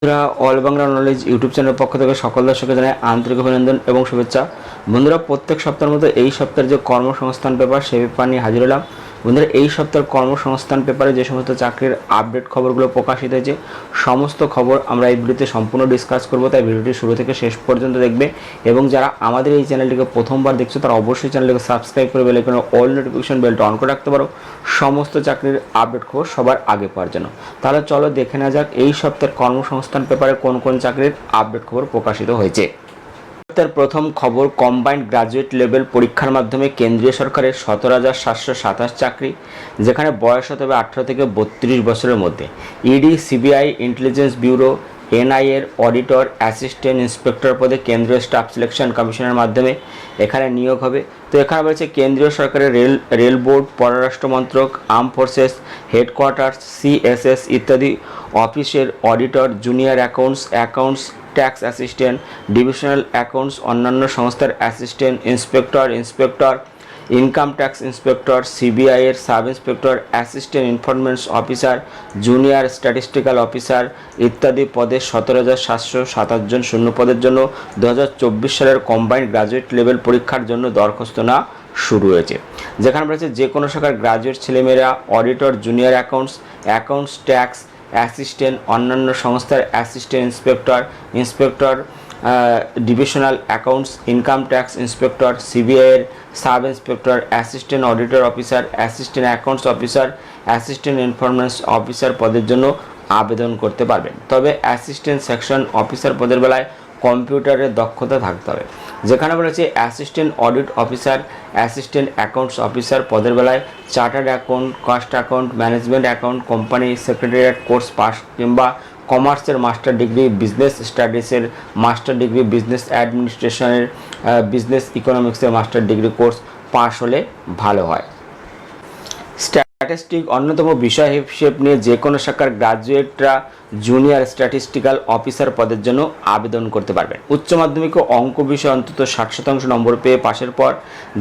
বন্ধুরা, all Bangla knowledge YouTube চ্যানেলের পক্ষ থেকে সকল দর্শককে জানাই আন্তরিক অভিনন্দন এবং শুভেচ্ছা। বন্ধুরা, প্রত্যেক সপ্তাহের মতো এই সপ্তাহের যে কর্মসংস্থান পেপার সেই পেপার নিয়ে হাজির হলাম। বন্ধুরা, এই সপ্তাহের কর্মসংস্থান পেপারে যে সমস্ত চাকরির আপডেট খবরগুলো প্রকাশিত হয়েছে সমস্ত খবর আমরা এই ভিডিওতে সম্পূর্ণ ডিসকাস করব, তাই ভিডিওটি শুরু থেকে শেষ পর্যন্ত দেখবে। এবং যারা আমাদের এই চ্যানেলটিকে প্রথমবার দেখছো তারা অবশ্যই চ্যানেলটিকে সাবস্ক্রাইব করে বেল আইকনে অল নোটিফিকেশন বেলটা অন করে রাখতে পারো সমস্ত চাকরির আপডেট খবর সবার আগে পাওয়ার জন্য। তাহলে চলো দেখে নেওয়া যাক এই সপ্তাহের কর্মসংস্থান পেপারে কোন কোন চাকরির আপডেট খবর প্রকাশিত হয়েছে। সপ্তাহের প্রথম খবর, কম্বাইন্ড গ্রাজুয়েট লেভেল পরীক্ষার মাধ্যমে কেন্দ্রীয় সরকারের 17,727 চাকরি, যেখানে বয়স হতে হবে 18 থেকে 32 বছরের মধ্যে। ইডি, সিবিআই, ইন্টেলিজেন্স ব্যুরো, এনআইএর অডিটর, অ্যাসিস্ট্যান্ট ইন্সপেক্টর পদে কেন্দ্রীয় স্টাফ সিলেকশন কমিশনের মাধ্যমে এখানে নিয়োগ হবে। তো এখানে বলছে কেন্দ্রীয় সরকারের রেল বোর্ড, পররাষ্ট্র মন্ত্রক, আর্ম ফোর্সেস হেডকোয়ার্টার্স, সিএসএস ইত্যাদি অফিসের auditor, junior accounts, tax assistant, divisional accounts, অন্যান্য সংস্থার assistant inspector, income tax inspector, সিবিআইয়ের sub inspector, assistant information officer, junior statistical officer ইত্যাদি পদে 17,727 জন শূন্য পদের জন্য 2024 সালের কম্বাইন্ড গ্রাজুয়েট লেভেল পরীক্ষার জন্য দরখাস্ত না শুরু হয়েছে। যেখানে বলেছে যে কোনো শাখার গ্রাজুয়েট ছেলেমেয়েরা auditor, junior accounts, tax assistant, অন্যান্য সংস্থার assistant inspector, divisional accounts, income tax inspector, সিবিআইয়ের sub inspector, assistant auditor officer, assistant accounts officer, assistant information officer পদের জন্য আবেদন করতে পারবেন। তবে অ্যাসিস্ট্যান্ট সেকশন অফিসার পদের বেলায় কম্পিউটারের দক্ষতা থাকতে হবে। যেখানে বলেছে assistant audit officer, assistant accounts officer পদের বেলায় chartered account, cost account, management account, company secretariat course pass কিংবা কমার্সের মাস্টার ডিগ্রি, বিজনেস স্টাডিজের মাস্টার ডিগ্রি, বিজনেস অ্যাডমিনিস্ট্রেশনের, বিজনেস ইকোনমিক্সের মাস্টার ডিগ্রি কোর্স পাস হলে ভালো হয়। স্ট্যাটিস্টিক অন্যতম বিষয় হিসেব নিয়ে যে কোনো শাখার গ্রাজুয়েটরা জুনিয়র স্ট্যাটিস্টিক্যাল অফিসার পদের জন্য আবেদন করতে পারবেন। উচ্চ মাধ্যমিক ও অঙ্ক বিষয়ে অন্তত 60% নম্বর পেয়ে পাশের পর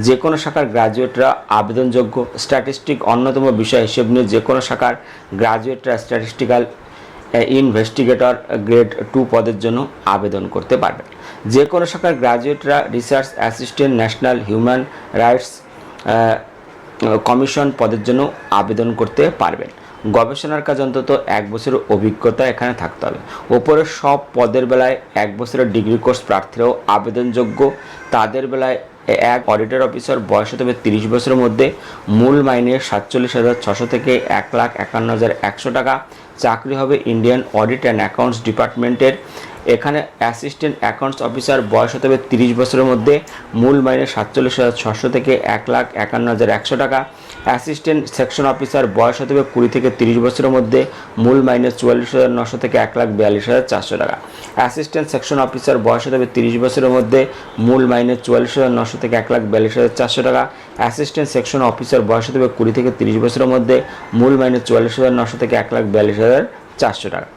যে কোনো শাখার গ্রাজুয়েটরা আবেদনযোগ্য। স্ট্যাটিস্টিক অন্যতম বিষয় হিসেব নিয়ে যে কোনো শাখার গ্রাজুয়েটরা স্ট্যাটিস্টিক্যাল ইনভেস্টিগেটর গ্রেড 2 পদের জন্য আবেদন করতে পারবেন। যে কোনো শাখার গ্রাজুয়েটরা research assistant, national human rights commission পদের জন্য আবেদন করতে পারবেন। গবেষণার কাজ অন্তত 1 বছরের অভিজ্ঞতা এখানে থাকতে হবে। ওপরের সব পদের বেলায় 1 বছরের ডিগ্রি কোর্স প্রার্থীরাও আবেদনযোগ্য। তাদের বেলায় এক অডিটর অফিসার বয়স হতে হবে 30 বছরের মধ্যে। মূল মাইনে 47,600 থেকে 1,51,100 টাকা। চাকরি হবে ইন্ডিয়ান অডিট অ্যান্ড অ্যাকাউন্টস ডিপার্টমেন্টের। এখানে অ্যাসিস্ট্যান্ট অ্যাকাউন্টস অফিসার বয়স হতে হবে 30 বছরের মধ্যে। মূল মাইনে 47,600 থেকে 1,51,100 টাকা। অ্যাসিস্ট্যান্ট সেকশন অফিসার বয়স হতে হবে 20 থেকে 30 বছরের মধ্যে। মূল মাইনে 44,900 থেকে 1,42,400 টাকা। অ্যাসিস্ট্যান্ট সেকশন অফিসার বয়স হতে হবে 30 বছরের মধ্যে। মূল মাইনে 44,900 থেকে 1,42,400 টাকা। অ্যাসিস্ট্যান্ট সেকশন অফিসার বয়স হতে হবে 20 থেকে 30 বছরের মধ্যে। মূল মাইনে 44,900 থেকে 1,42,400 টাকা।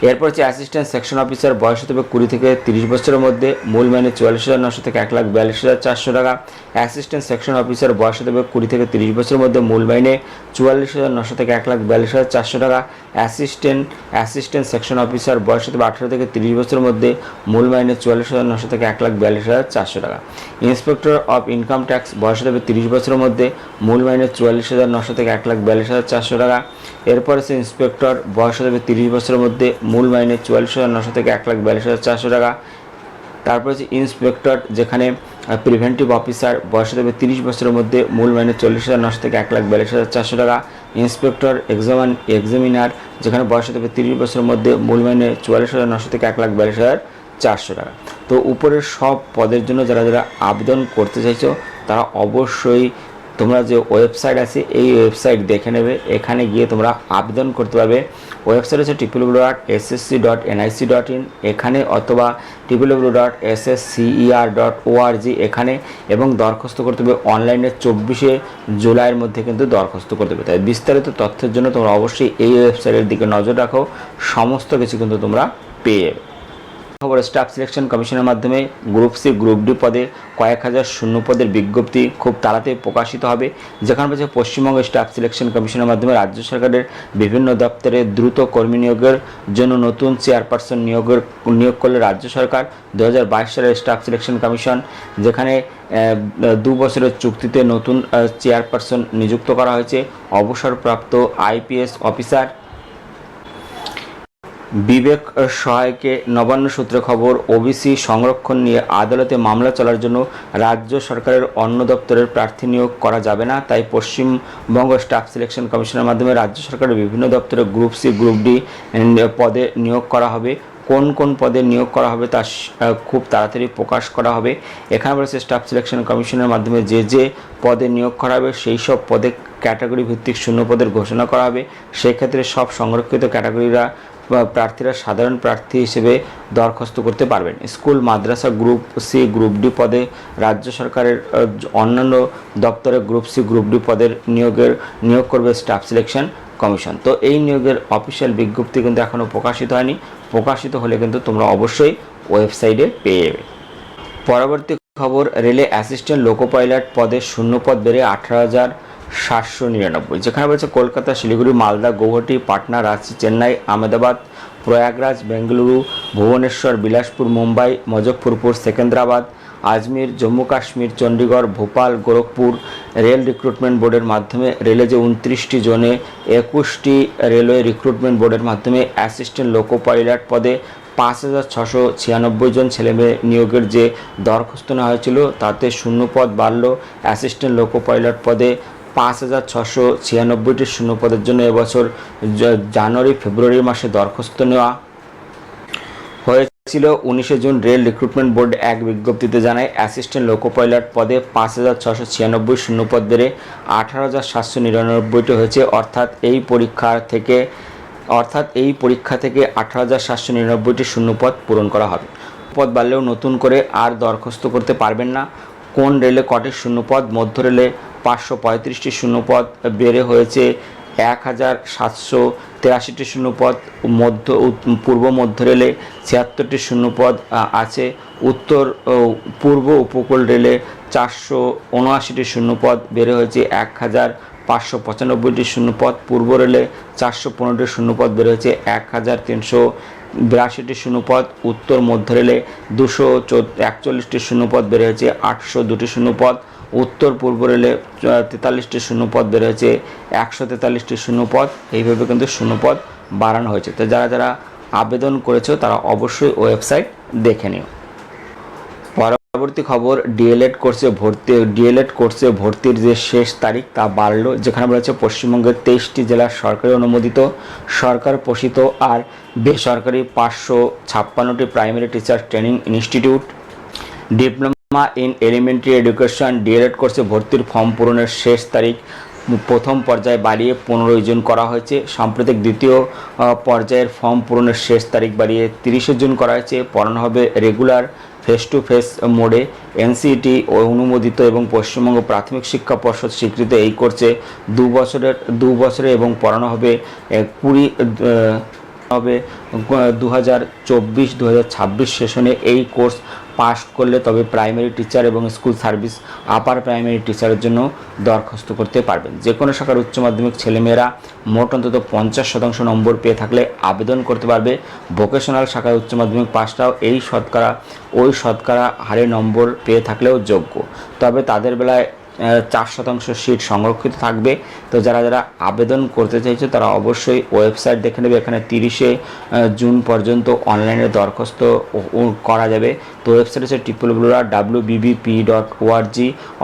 এরপর হচ্ছে অ্যাসিস্ট্যান্ট সেকশন অফিসার বয়স হতে হবে 20 থেকে 30 বছরের মধ্যে। মূল মাইনে 44,900 থেকে 1,42,400 টাকা। অ্যাসিস্ট্যান্ট সেকশন অফিসার বয়স হতে হবে 20 থেকে 30 বছরের মধ্যে। মূল মাইনে 44,900 থেকে 1,42,400 টাকা। অ্যাসিস্ট্যান্ট সেকশন অফিসার বয়স হতে হবে 18 থেকে 30 বছরের মধ্যে। মূল মাইনে 44,900 থেকে 1,42,400 টাকা। ইন্সপেক্টর অফ ইনকাম ট্যাক্স বয়স হতে হবে 30 বছরের মধ্যে। মূল মাইনে 44,900 থেকে 1,42,400 টাকা। এরপর হচ্ছে ইন্সপেক্টর বয়স হতে হবে 30 বছরের মধ্যে। মূল মাইনে 44,900 থেকে 1,42,400 টাকা। তারপর হচ্ছে ইন্সপেক্টর যেখানে প্রিভেন্টিভ অফিসার বয়স হতে হবে 30 বছরের মধ্যে। মূল মাইনে 40,900 থেকে 1,42,400 টাকা। ইন্সপেক্টর এক্সামিনার যেখানে বয়স হতে হবে 30 বছরের মধ্যে। মূল মাইনে 44,900 থেকে 1,42,400 টাকা। তো উপরের সব পদের জন্য যারা যারা আবেদন করতে চাইছো তারা অবশ্যই তোমরা যে ওয়েবসাইট আছে এই ওয়েবসাইট দেখে নেবে। এখানে গিয়ে তোমরা আবেদন করতে পারবে। ওয়েবসাইট হচ্ছে www.ssc.nic.in এখানে, অথবা www.sscer.org এখানে, এবং দরখাস্ত করতে হবে অনলাইনে 24 জুলাইয়ের মধ্যে কিন্তু দরখাস্ত করতে হবে। তাই বিস্তারিত তথ্যের জন্য তোমরা অবশ্যই এই ওয়েবসাইটের দিকে নজর রাখো, সমস্ত কিছু কিন্তু তোমরা পেয়ে যাবে। খবর, স্টাফ সিলেকশন কমিশনের মাধ্যমে গ্রুপ সি গ্রুপ ডি পদে কয়েক হাজার শূন্য পদের বিজ্ঞপ্তি খুব তাড়াতাড়ি প্রকাশিত হবে। যেখানে বলছে পশ্চিমবঙ্গ স্টাফ সিলেকশন কমিশনের মাধ্যমে রাজ্য সরকারের বিভিন্ন দপ্তরে দ্রুত কর্মী নিয়োগের জন্য নতুন চেয়ারপারসন নিয়োগ করলে রাজ্য সরকার 2022 সালের স্টাফ সিলেকশন কমিশন, যেখানে 2 বছরের চুক্তিতে নতুন চেয়ারপারসন নিযুক্ত করা হয়েছে। অবসরপ্রাপ্ত আইপিএস অফিসার বিবেক সহায়কে নবান্ন সূত্রে খবর, ওবিসি সংরক্ষণ নিয়ে আদালতে মামলা চলার জন্য রাজ্য সরকারের অন্য দপ্তরের প্রার্থী নিয়োগ করা যাবে না। তাই পশ্চিমবঙ্গ স্টাফ সিলেকশন কমিশনের মাধ্যমে রাজ্য সরকারের বিভিন্ন দপ্তরে গ্রুপ সি গ্রুপ ডি পদে নিয়োগ করা হবে। কোন কোন পদে নিয়োগ করা হবে তা খুব তাড়াতাড়ি প্রকাশ করা হবে। এখানে বলেছে স্টাফ সিলেকশন কমিশনের মাধ্যমে যে পদে নিয়োগ করা হবে সেই সব পদে ক্যাটাগরি ভিত্তিক শূন্য পদের ঘোষণা করা হবে। সেক্ষেত্রে সব সংরক্ষিত ক্যাটাগরিরা প্রার্থীরা সাধারণ প্রার্থী হিসেবে দরখাস্ত করতে পারবেন। স্কুল মাদ্রাসা গ্রুপ সি গ্রুপ ডি পদে রাজ্য সরকারের অন্যান্য দপ্তরে গ্রুপ সি গ্রুপ ডি পদের নিয়োগ করবে স্টাফ সিলেকশন কমিশন। তো এই নিয়োগের অফিসিয়াল বিজ্ঞপ্তি কিন্তু এখনও প্রকাশিত হয়নি। প্রকাশিত হলে কিন্তু তোমরা অবশ্যই ওয়েবসাইটে পেয়ে যাবে। পরবর্তী খবর, রেলে অ্যাসিস্ট্যান্ট লোকো পাইলট পদে শূন্য পদ বেড়ে 18,799। যেখানে বলছে কলকাতা, শিলিগুড়ি, মালদা, গৌহাটি, পাটনা, রাঁচি, চেন্নাই, আহমেদাবাদ, প্রয়াগরাজ, বেঙ্গালুরু, ভুবনেশ্বর, বিলাসপুর, মুম্বাই, মুজফ্ফরপুর, সেকেন্দ্রাবাদ, আজমির, জম্মু কাশ্মীর, চণ্ডীগড়, ভোপাল, গোরখপুর রেল রিক্রুটমেন্ট বোর্ডের মাধ্যমে রেলে যে 29টি জোনে 21টি রেলওয়ে রিক্রুটমেন্ট বোর্ডের মাধ্যমে অ্যাসিস্ট্যান্ট লোকো পাইলট পদে 5,696 জন ছেলেমেয়ে নিয়োগের যে দরখাস্ত নেওয়া হয়েছিল তাতে শূন্য পদ বাড়ল। অ্যাসিস্ট্যান্ট লোকো পাইলট পদে 5,696টি শূন্য পদের জন্য এবছর জানুয়ারি ফেব্রুয়ারি মাসে দরখাস্ত নেওয়া হয়েছিল। 19 জুন রেল রিক্রুটমেন্ট বোর্ড এক বিজ্ঞপ্তিতে জানায় অ্যাসিস্ট্যান্ট লোকো পাইলট পদে 5,696 শূন্যপদ বেড়ে 18,799টি হয়েছে। অর্থাৎ এই পরীক্ষা থেকে 18,799টি শূন্যপদ পূরণ করা হবে। পদ বাড়লেও নতুন করে আর দরখাস্ত করতে পারবেন না। কোন রেলে কটি শূন্যপদ? মধ্য রেলে 535টি শূন্যপদ বেড়ে হয়েছে 1,783টি শূন্যপদ। পূর্ব মধ্য রেলে 76টি শূন্যপদ আছে। উত্তর পূর্ব উপকূল রেলে 479টি শূন্যপদ বেড়ে হয়েছে 1,595টি শূন্যপদ। পূর্ব রেলে 415টি শূন্যপদ বেড়ে হয়েছে 1,382টি শূন্যপদ। উত্তর মধ্য রেলে 241টি শূন্যপদ বেড়ে হয়েছে 802টি শূন্যপদ। উত্তর পূর্ব রেলে 43টি শূন্যপদ বেড়ে হয়েছে 143টি শূন্যপদ। এইভাবে কিন্তু শূন্যপদ বাড়ানো হয়েছে। তো যারা যারা আবেদন করেছো তারা অবশ্যই ওয়েবসাইট দেখে নিও। পরবর্তী খবর, ডিএলএড কোর্সে ভর্তির যে শেষ তারিখ তা বাড়ল। যেখানে বলেছে পশ্চিমবঙ্গের 23টি জেলার সরকারি অনুমোদিত, সরকার পোষিত আর বেসরকারি 556টি primary teacher training institute, diploma in elementary education D El Ed কোর্সে ভর্তির ফর্ম পূরণের শেষ তারিখ প্রথম পর্যায়ে বাড়িয়ে 15 জুন করা হয়েছে। সাম্প্রতিক দ্বিতীয় পর্যায়ের ফর্ম পূরণের শেষ তারিখ বাড়িয়ে 30 জুন করা হয়েছে। পড়ানো হবে রেগুলার ফেস টু ফেস মোডে। এনসিটি অনুমোদিত এবং পশ্চিমবঙ্গ প্রাথমিক শিক্ষা পর্ষদ স্বীকৃত এই কোর্সে 2 বছরের এবং পড়ানো হবে 2024-2026 সেশনে। এই কোর্স পাস করলে তবে প্রাইমারি টিচার এবং স্কুল সার্ভিস আপার প্রাইমারি টিচারের জন্য দরখাস্ত করতে পারবেন। যে কোনো শাখার উচ্চ মাধ্যমিক ছেলেমেয়েরা মোট অন্তত 50% নম্বর পেয়ে থাকলে আবেদন করতে পারবে। ভোকেশনাল শাখায় উচ্চ মাধ্যমিক পাসটাও ওই শতকরা হারে নম্বর পেয়ে থাকলেও যোগ্য। তবে তাদের বেলায় 4% সিট সংরক্ষিত থাকবে। তো যারা যারা আবেদন করতে চাইছে তারা অবশ্যই ওয়েবসাইট দেখে নেবে। এখানে 30 জুন পর্যন্ত অনলাইনে দরখাস্ত করা যাবে। তো ওয়েবসাইট হচ্ছে www.wbbp.org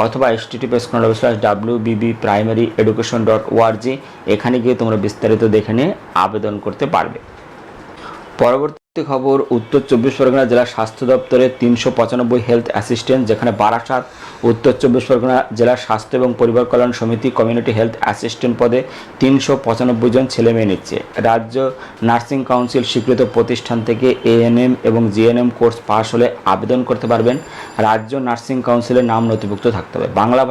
অথবা https://wbbprimaryeducation.org। এখানে গিয়ে তোমরা বিস্তারিত দেখে নিয়ে আবেদন করতে পারবে। পরবর্তী খবর, উত্তর 24 পরগনা জেলা স্বাস্থ্য দপ্তরে 395 হেলথ অ্যাসিস্ট্যান্ট। যেখানে বারাসাত উত্তর 24 পরগনা জেলা স্বাস্থ্য এবং পরিবার কল্যাণ সমিতি কমিউনিটি হেলথ অ্যাসিস্ট্যান্ট পদে 395 জন ছেলেমেয়ে নিচ্ছে। রাজ্য নার্সিং কাউন্সিল স্বীকৃত প্রতিষ্ঠান থেকে এএনএম এবং জিএনএম কোর্স পাস হলে আবেদন করতে পারবেন। রাজ্য নার্সিং কাউন্সিলের নাম নথিভুক্ত থাকতে হবে। বাংলা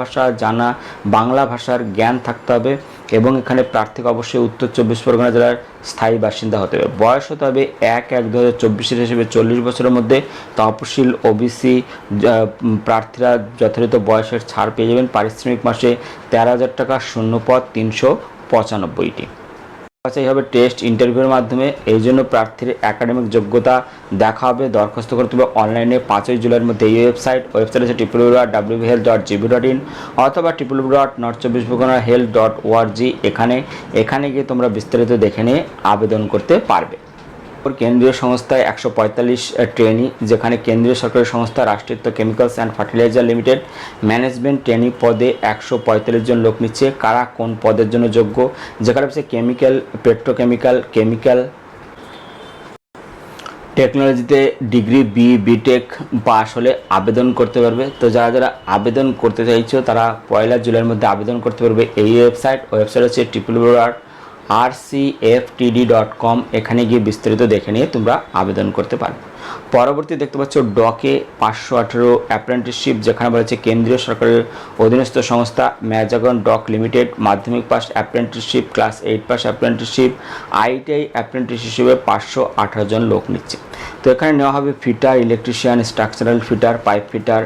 ভাষার জ্ঞান থাকতে হবে। এবং এখানে প্রার্থীকে অবশ্যই উত্তর 24 পরগনা জেলার স্থায়ী বাসিন্দা হতে হবে। বয়স হতে হবে 1/1/2024 হিসেবে 40 বছরের মধ্যে। তপশিল ওবিসি প্রার্থীরা যথাযথ বয়সের ছাড় পেয়ে যাবেন। পারিশ্রমিক মাসে 13,000 টাকা, শূন্যপদ 395টি। বাছাই হবে টেস্ট ইন্টারভিউর মাধ্যমে। এই জন্য প্রার্থীর একাডেমিক যোগ্যতা দেখা হবে। দরখাস্ত করতে হবে অনলাইনে 5ই জুলাইয়ের মধ্যে। এই ওয়েবসাইট হচ্ছে www.whealth.gv.in অথবা www.northchব্বিশ পরগনা health.org। এখানে গিয়ে তোমরা বিস্তারিত দেখে নিয়ে আবেদন করতে পারবে। কেন্দ্রীয় সংস্থায় 145 ট্রেনি, যেখানে কেন্দ্রীয় সরকারি সংস্থা রাষ্ট্রায়ত্ত chemicals and fertiliser limited management trainee পদে 145 জন লোক নিচ্ছে। কারা কোন পদের জন্য যোগ্য? যেখানে হচ্ছে কেমিক্যাল, পেট্রোকেমিক্যাল, কেমিক্যাল টেকনোলজিতে ডিগ্রি বিটেক পাস হলে আবেদন করতে পারবে। তো যারা আবেদন করতে চাইছো তারা 1 জুলাইয়ের মধ্যে আবেদন করতে পারবে। এই ওয়েবসাইট হচ্ছে www.rcftd.com। এখানে গিয়ে বিস্তারিত দেখে নিয়ে তোমরা আবেদন করতে পারবে। পরবর্তী দেখতে পাচ্ছ ডকে 518 অ্যাপ্রেন্টিসশিপ, যেখানে বলা হচ্ছে কেন্দ্রীয় সরকারের অধীনস্থ সংস্থা ম্যাজাগন ডক লিমিটেড মাধ্যমিক pass apprenticeship, class 8 pass apprenticeship, ITI apprentice হিসেবে 518 জন লোক নিচ্ছে। তো এখানে নেওয়া হবে fitter, electrician, structural fitter, pipe fitter,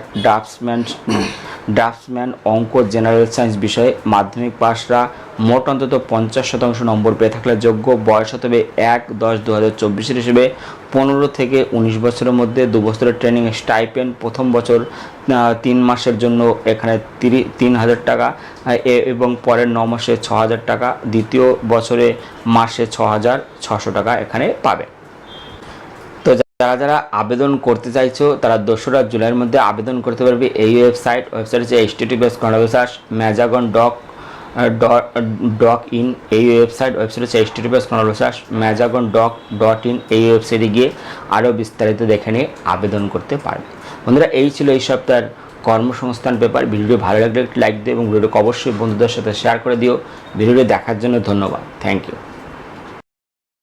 draftsman, অঙ্ক, জেনারেল সায়েন্স বিষয়ে মাধ্যমিক পাসরা মোট অন্তত 50% নম্বর পেয়ে থাকলে যোগ্য। বয়স হতে হবে 1/10/2024 হিসেবে 15 থেকে 19 বছরের মধ্যে। 2 বছরের ট্রেনিং স্টাইপেন্ড প্রথম বছর 3 মাসের জন্য এখানে 3,000 টাকা এবং পরের 9 মাসে 6,000 টাকা, দ্বিতীয় বছরে মাসে 6,600 টাকা এখানে পাবে। তো যারা আবেদন করতে চাইছো তারা 2রা জুলাইয়ের মধ্যে আবেদন করতে পারবে। এই ওয়েবসাইট হচ্ছে https://majagon.in। এই ওয়েবসাইট হচ্ছে https://majagon.in। এই ওয়েবসাইটে গিয়ে আরও বিস্তারিত দেখে নিয়ে আবেদন করতে পারবে। বন্ধুরা, এই ছিল এই সপ্তাহের কর্মসংস্থান পেপার। ভিডিওটি ভালো লাগলে একটি লাইক দিও এবং ভিডিওটিকে অবশ্যই বন্ধুদের সাথে শেয়ার করে দিও। ভিডিওটি দেখার জন্য ধন্যবাদ। Thank you.